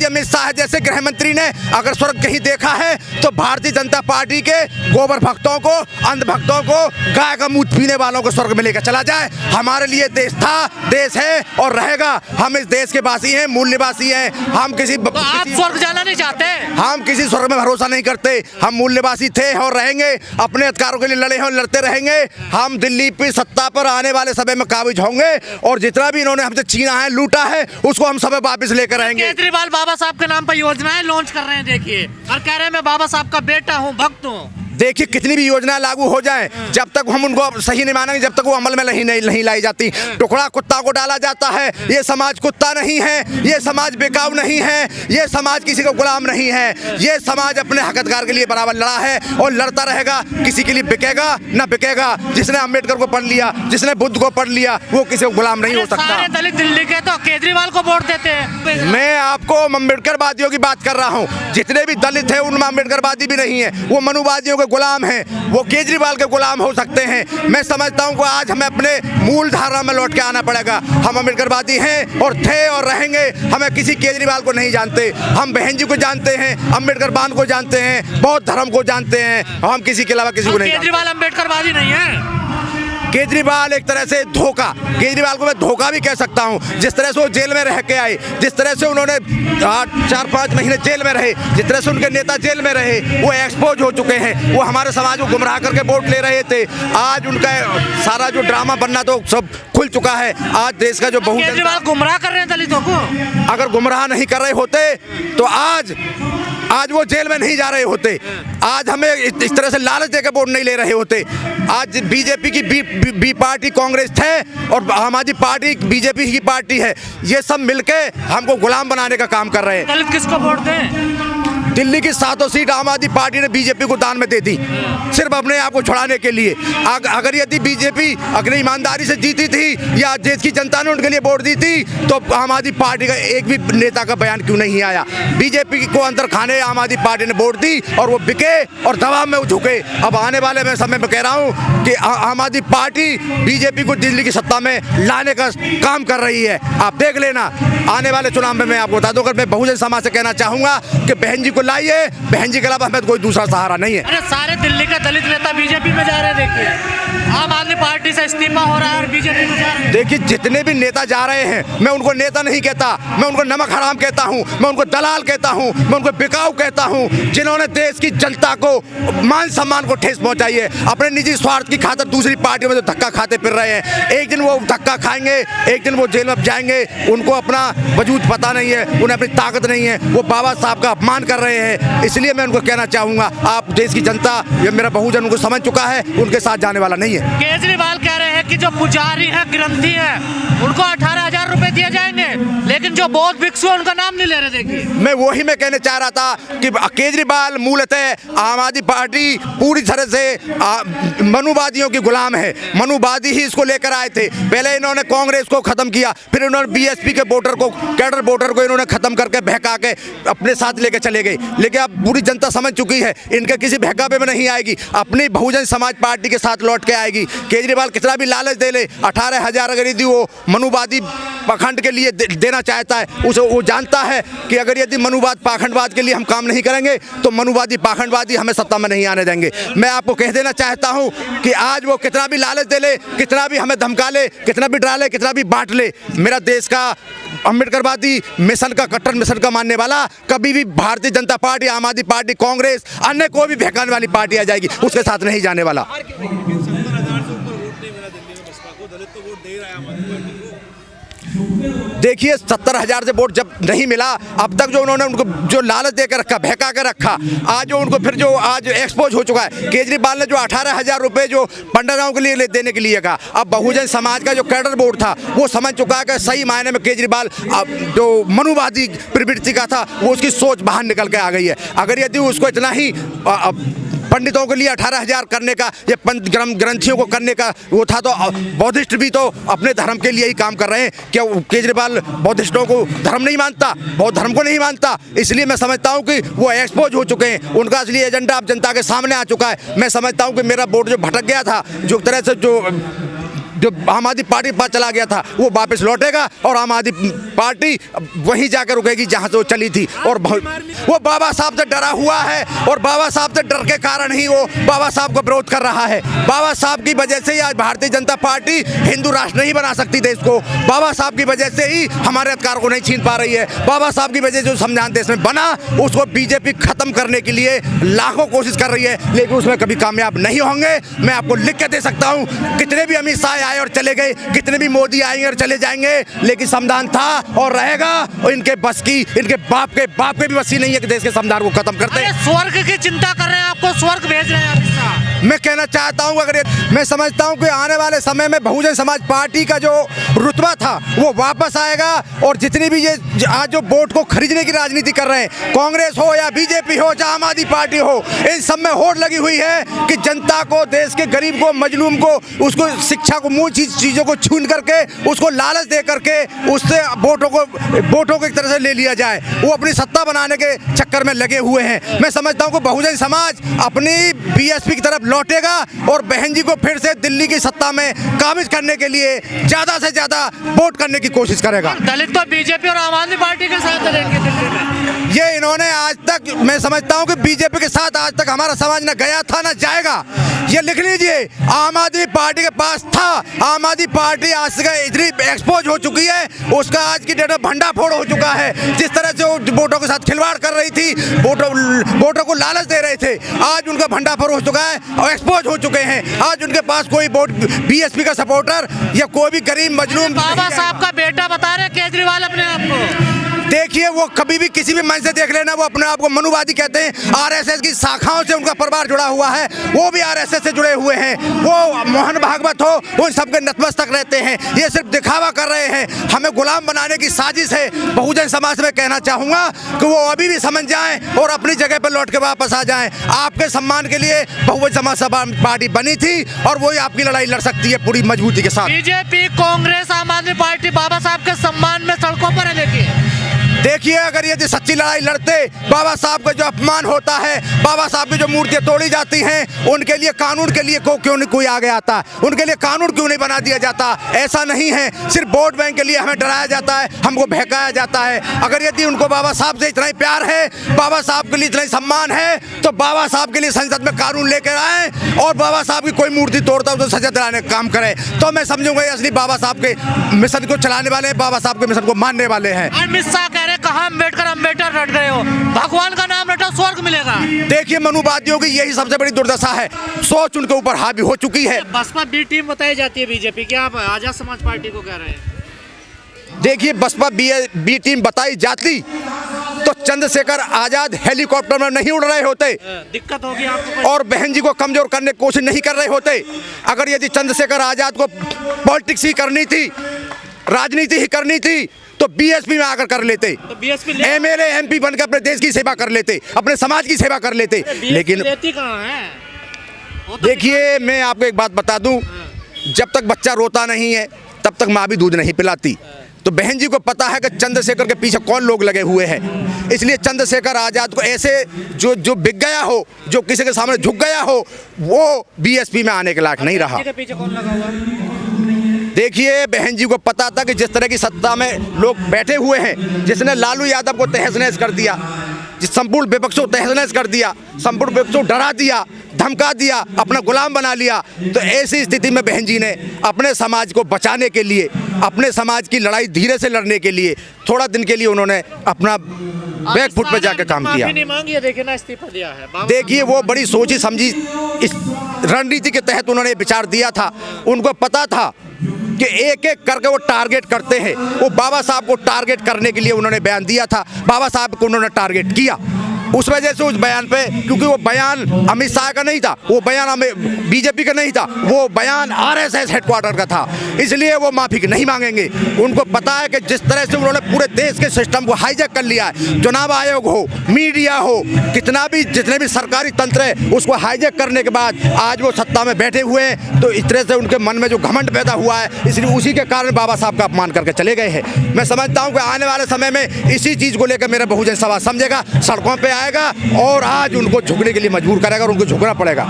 अमित शाह जैसे गृह मंत्री ने अगर स्वर्ग कहीं देखा है तो भारतीय जनता पार्टी के गोबर भक्तों को, अंध भक्तों को, गाय का मूत्र पीने वालों को स्वर्ग में लेकर चला जाए। हमारे लिए देश था, देश है और रहेगा। हम इस देश के वासी हैं, मूल निवासी हैं। हम किसी तो आप स्वर्ग जाना नहीं चाहते? हम किसी स्वर्ग में भरोसा नहीं करते। हम मूल निवासी थे और रहेंगे, अपने अधिकारों के लिए लड़े हैं और लड़ते रहेंगे। हम दिल्ली पे सत्ता पर आने वाले समय में काबिज होंगे और जितना भी इन्होंने हमसे छीना है, लूटा है, उसको हम सब वापस लेकर आएंगे। केजरीवाल बाबा साहब के नाम पर योजनाएं लॉन्च कर रहे हैं, देखिए, और कह रहे हैं मैं बाबा साहब का बेटा हूँ, भक्त हूँ। देखिए कितनी भी योजनाएं लागू हो जाएं, जब तक हम उनको सही नहीं मानेंगे, जब तक वो अमल में नहीं लाई जाती। टुकड़ा कुत्ता को डाला जाता है। ये समाज कुत्ता नहीं है, ये समाज बेकाऊ नहीं है, ये समाज किसी को गुलाम नहीं है। ये समाज अपने हक अधिकार के लिए बराबर लड़ा है और लड़ता रहेगा। किसी के लिए बिकेगा ना बिकेगा। जिसने अम्बेडकर को पढ़ लिया, जिसने बुद्ध को पढ़ लिया, वो किसी को गुलाम नहीं हो सकता। सारे दलित दिल्ली के तो केजरीवाल को वोट देते हैं। मैं आपको अम्बेडकरवादियों की बात कर रहा हूँ। जितने भी दलित है उनमें अम्बेडकरवादी भी नहीं है, वो मनुवादियों के गुलाम हैं, वो केजरीवाल के गुलाम हो सकते हैं। मैं समझता हूं कि आज हमें अपने मूल धारा में लौट के आना पड़ेगा। हम अम्बेडकरवादी हैं और थे और रहेंगे। हमें किसी केजरीवाल को नहीं जानते। हम बहन जी को जानते हैं, अम्बेडकर बान को जानते हैं, बौद्ध धर्म को जानते हैं। हम किसी के अलावा किसी को नहीं जानते। केजरीवाल अम्बेडकरवादी नहीं है। केजरीवाल एक तरह से धोखा, केजरीवाल को मैं धोखा भी कह सकता हूं। जिस तरह से वो जेल में रह के आए, जिस तरह से उन्होंने 4-5 महीने जेल में रहे, जिस तरह से उनके नेता जेल में रहे, वो एक्सपोज हो चुके हैं। वो हमारे समाज को गुमराह करके वोट ले रहे थे। आज उनका सारा जो ड्रामा बनना तो सब खुल चुका है। आज देश का जो केजरीवाल गुमराह कर रहे हैं दलितों को। अगर गुमराह नहीं कर रहे होते तो आज वो जेल में नहीं जा रहे होते। आज हमें इस तरह से लालच देकर वोट नहीं ले रहे होते। आज बीजेपी की बी पार्टी कांग्रेस है और हमारी पार्टी बीजेपी की पार्टी है। ये सब मिलके हमको गुलाम बनाने का काम कर रहे हैं। दलित किसको वोट दें? दिल्ली की 7 सीट आम आदमी पार्टी ने बीजेपी को दान में दे दी, सिर्फ अपने आप को छुड़ाने के लिए। अगर यदि बीजेपी अगर ईमानदारी से जीती थी या देश की जनता ने उनके लिए वोट दी थी तो आम आदमी पार्टी का एक भी नेता का बयान क्यों नहीं आया? बीजेपी को अंदर खाने आम आदमी पार्टी ने वोट दी और वो बिके और दबाव में झुके। अब आने वाले मैं समय में कह रहा हूँ कि आम आदमी पार्टी बीजेपी को दिल्ली की सत्ता में लाने का काम कर रही है। आप देख लेना आने वाले चुनाव में। मैं आपको बता दूं, अगर मैं बहुजन समाज से कहना चाहूंगा कि बहन जी को लाइए, बहन जी के अलावा हमें कोई दूसरा सहारा नहीं है। अरे सारे दिल्ली का दलित नेता बीजेपी में जा रहे हैं। देखिए आम आदमी पार्टी से इस्तीफा हो रहा है और बीजेपी में जा रहे हैं। देखिए जितने भी नेता जा रहे हैं, मैं उनको नेता नहीं कहता, मैं उनको नमक हराम कहता हूं, मैं उनको दलाल कहता हूं, मैं उनको बिकाऊ कहता हूं, जिन्होंने देश की जनता को मान सम्मान को ठेस पहुंचाई है। अपने निजी स्वार्थ की खातिर दूसरी पार्टियों में तो धक्का खाते फिर रहे हैं। एक दिन वो धक्का खाएंगे, एक दिन वो जेल में जाएंगे। उनको अपना वजूद पता नहीं है, उन्हें अपनी ताकत नहीं है। वो बाबा साहब का अपमान कर रहे हैं। इसलिए मैं उनको कहना चाहूंगा, आप देश की जनता, ये मेरा बहुजन उनको समझ चुका है, उनके साथ जाने वाला नहीं है। केजरीवाल कह रहे हैं कि जो पुजारी है, ग्रंथी है, उनको 18,000 रुपए दिए जाएंगे, लेकिन जो बौद्ध भिक्षु उनका नाम नहीं ले रहे। देखिए मैं कहने चाह रहा था कि केजरीवाल मूलतः आम आदमी पार्टी पूरी तरह से मनुवादियों की गुलाम है। मनुवादी ही इसको लेकर आए थे। पहले इन्होंने कांग्रेस को खत्म किया, फिर इन्होंने बीएसपी के वोटर को, कैडर वोटर को इन्होंने खत्म करके बहका के अपने साथ लेकर चले गए। लेकिन अब पूरी जनता समझ चुकी है, इनके किसी बहकावे में नहीं आएगी, अपनी बहुजन समाज पार्टी के साथ लौट के आएगी। केजरीवाल कितना भी लालच दे ले, 18,000 अगर यदि वो मनुवादी पाखंड के लिए देना चाहता है, उसे वो जानता है कि अगर यदि मनुवाद पाखंडवाद के लिए हम काम नहीं करेंगे तो मनुवादी पाखंडवादी हमें सत्ता में नहीं आने देंगे। मैं आपको कह देना चाहता हूं कि आज वो कितना भी लालच दे ले, कितना भी हमें धमका ले, कितना भी डरा ले, कितना भी बांट ले, मेरा देश का अम्बेडकरवादी मिशन का, कट्टर मिशन का मानने वाला कभी भी भारतीय जनता पार्टी, आम आदमी पार्टी, कांग्रेस, अन्य कोई भी बहकाने वाली पार्टी आ जाएगी, उसके साथ नहीं जाने वाला। देखिए 70,000 से वोट जब नहीं मिला, अब तक जो उन्होंने उनको जो लालच देकर रखा, बहका कर रखा, आज जो उनको फिर जो आज एक्सपोज हो चुका है। केजरीवाल ने जो 18,000 रुपए जो पंडितों के लिए देने के लिए कहा, अब बहुजन समाज का जो कैडर बोर्ड था वो समझ चुका है कि सही मायने में केजरीवाल जो मनुवादी प्रवृत्ति का था वो उसकी सोच बाहर निकल के आ गई है। अगर यदि उसको इतना ही पंडितों के लिए 18,000 करने का या ग्रंथियों को करने का वो था, तो बौद्धिस्ट भी तो अपने धर्म के लिए ही काम कर रहे हैं। क्या केजरीवाल बौद्धिस्टों को धर्म नहीं मानता, बौद्ध धर्म को नहीं मानता? इसलिए मैं समझता हूं कि वो एक्सपोज हो चुके हैं, उनका असली एजेंडा अब जनता के सामने आ चुका है। मैं समझता हूं कि मेरा वोट जो भटक गया था, जो तरह से जो जो आम आदमी पार्टी के पास चला गया था वो वापस लौटेगा और आम आदमी पार्टी वहीं जाकर रुकेगी जहां से वो चली थी। और वो बाबा साहब से डरा हुआ है और बाबा साहब से डर के कारण ही वो बाबा साहब को विरोध कर रहा है। बाबा साहब की वजह से ही आज भारतीय जनता पार्टी हिंदू राष्ट्र नहीं बना सकती देश को। बाबा साहब की वजह से ही हमारे अधिकार को नहीं छीन पा रही है। बाबा साहब की वजह से जो संविधान देश में बना उसको बीजेपी खत्म करने के लिए लाखों कोशिश कर रही है, लेकिन उसमें कभी कामयाब नहीं होंगे। मैं आपको लिख के दे सकता हूं, कितने भी अमित शाह आए और चले गए, कितने भी मोदी आएंगे और चले जाएंगे, लेकिन संविधान था और रहेगा। और इनके बस की, इनके बाप के भी बस की नहीं है कि देश के संविधान को खत्म करते हैं। स्वर्ग की चिंता कर रहे हैं, आपको स्वर्ग भेज रहे हैं अमित शाह। मैं कहना चाहता हूं, अगर मैं समझता हूं कि आने वाले समय में बहुजन समाज पार्टी का जो रुतबा था वो वापस आएगा। और जितनी भी ये आज जो वोट को खरीदने की राजनीति कर रहे हैं, कांग्रेस हो या बीजेपी हो या आम आदमी पार्टी हो, इन सब में होड़ लगी हुई है कि जनता को, देश के गरीब को, मजलूम को, उसको शिक्षा को, मूल चीज़ों को छीन करके उसको लालच दे करके उससे वोटों को एक तरह से ले लिया जाए। वो अपनी सत्ता बनाने के चक्कर में लगे हुए हैं। मैं समझता हूँ कि बहुजन समाज अपनी बीएसपी की तरफ लौटेगा और बहन जी को फिर से दिल्ली की सत्ता में काबिज करने के लिए ज़्यादा से ज़्यादा वोट करने की कोशिश करेगा। दलित तो बीजेपी और आम आदमी पार्टी के साथ रहेंगे दिल्ली में। ये इन्होंने आज तक, मैं समझता हूं कि बीजेपी के साथ आज तक हमारा समाज न गया था न जाएगा। ये लिख लीजिए, आम आदमी पार्टी के पास था, आम आदमी पार्टी आज से इतनी एक्सपोज हो चुकी है, उसका आज की डेट में भंडाफोड़ हो चुका है। जिस तरह से वो वोटों के साथ खिलवाड़ कर रही थी, वोटों को लालच दे रहे थे, आज उनका भंडाफोड़ हो चुका है और एक्सपोज हो चुके हैं। आज उनके पास कोई वोट बीएसपी का सपोर्टर या कोई भी गरीब मजलूम, बाबा साहब का बेटा बता रहे केजरीवाल अपने आप को। देखिए, वो कभी भी किसी भी मन से देख लेना, वो अपने आप को मनुवादी कहते हैं। आरएसएस की शाखाओं से उनका परिवार जुड़ा हुआ है, वो भी आरएसएस से जुड़े हुए हैं। वो मोहन भागवत हो, उन सबके नतमस्तक रहते हैं। ये सिर्फ दिखावा कर रहे हैं, हमें गुलाम बनाने की साजिश है। बहुजन समाज में कहना चाहूँगा कि वो अभी भी समझ जाएं और अपनी जगह पर लौट के वापस आ जाएं। आपके सम्मान के लिए बहुजन समाज पार्टी बनी थी और वही आपकी लड़ाई लड़ सकती है पूरी मजबूती के साथ। बीजेपी, कांग्रेस, आम आदमी पार्टी बाबा साहब के सम्मान में सड़कों पर है। देखिए, अगर ये सच्ची लड़ाई लड़ते, बाबा साहब का जो अपमान होता है, बाबा साहब की जो मूर्तियां तोड़ी जाती हैं, उनके लिए कानून के लिए क्यों नहीं कोई आगे आता, उनके लिए कानून क्यों नहीं बना दिया जाता। ऐसा नहीं है, सिर्फ वोट बैंक के लिए हमें डराया जाता है, हमको बहकाया जाता है। अगर यदि उनको बाबा साहब से इतना ही प्यार है, बाबा साहब के लिए इतना ही सम्मान है, तो बाबा साहब के लिए संसद में कानून लेकर आए और बाबा साहब की कोई मूर्ति तोड़ता है तो सजा दिलाने का काम करे, तो मैं समझूंगा ये असली बाबा साहब के मिशन को चलाने वाले, बाबा साहब के मिशन को मानने वाले हैं। कहाँ अम्बेडकर रट गए हो, भगवान का नाम रटो स्वर्ग मिलेगा। देखिए, मनुवादियों की यही सबसे बड़ी दुर्दशा है, सोच उनके ऊपर हावी हो चुकी है। बसपा बी टीम बताई जाती है बीजेपी, क्या आप आजाद समाज पार्टी को कह रहे हैं? देखिए, बसपा बी टीम बताई जाती तो चंद्रशेखर आजाद हेलीकॉप्टर में नहीं उड़ रहे होते, दिक्कत होगी आपको, और बहन जी को कमजोर करने की कोशिश नहीं कर रहे होते। अगर यदि चंद्रशेखर आजाद को पॉलिटिक्स ही करनी थी, राजनीति ही करनी थी, तो बीएसपी में आकर कर लेते, तो एमएलए एमपी बनकर अपने देश की सेवा कर लेते, अपने समाज की सेवा कर लेते। लेकिन कहाँ है? देखिए, मैं आपको एक बात बता दूं, जब तक बच्चा रोता नहीं है तब तक माँ भी दूध नहीं पिलाती। तो बहन जी को पता है कि चंद्रशेखर के पीछे कौन लोग लगे हुए हैं, इसलिए चंद्रशेखर आजाद को ऐसे जो बिक गया हो, जो किसी के सामने झुक गया हो, वो बीएसपी में आने के लायक नहीं रहा। पीछे कौन लगा हुआ? देखिए, बहन जी को पता था कि जिस तरह की सत्ता में लोग बैठे हुए हैं, जिसने लालू यादव को तहस नहस कर दिया, जिस संपूर्ण विपक्ष को तहस नहस कर दिया, संपूर्ण विपक्ष को डरा दिया, धमका दिया, अपना गुलाम बना लिया, तो ऐसी स्थिति में बहन जी ने अपने समाज को बचाने के लिए, अपने समाज की लड़ाई धीरे से लड़ने के लिए, थोड़ा दिन के लिए उन्होंने अपना बैकफुट पे जाकर काम किया। नहीं मांगी है, देखिए ना, इस्तीफा दिया है। देखिए, वो बड़ी सोची समझी इस रणनीति के तहत उन्होंने विचार दिया था। उनको पता था कि एक एक करके वो टारगेट करते हैं। वो बाबा साहब को टारगेट करने के लिए उन्होंने बयान दिया था, बाबा साहब को उन्होंने टारगेट किया। उस वजह से उस बयान पे, क्योंकि वो बयान अमित शाह का नहीं था, वो बयान बीजेपी का नहीं था, वो बयान आरएसएस हेडक्वार्टर का था, इसलिए वो माफी नहीं मांगेंगे। उनको पता है कि जिस तरह से उन्होंने पूरे देश के सिस्टम को हाईजैक कर लिया है, चुनाव आयोग हो, मीडिया हो, जितने भी सरकारी तंत्र है, उसको हाईजैक करने के बाद आज वो सत्ता में बैठे हुए हैं। तो इस तरह से उनके मन में जो घमंड पैदा हुआ है, इसलिए उसी के कारण बाबा साहब का अपमान करके चले गए हैं। मैं समझता हूँ कि आने वाले समय में इसी चीज़ को लेकर मेरा बहुजन समाज समझेगा, सड़कों पर आएगा और आज उनको झुकने के लिए मजबूर करेगा और उनको झुकना पड़ेगा।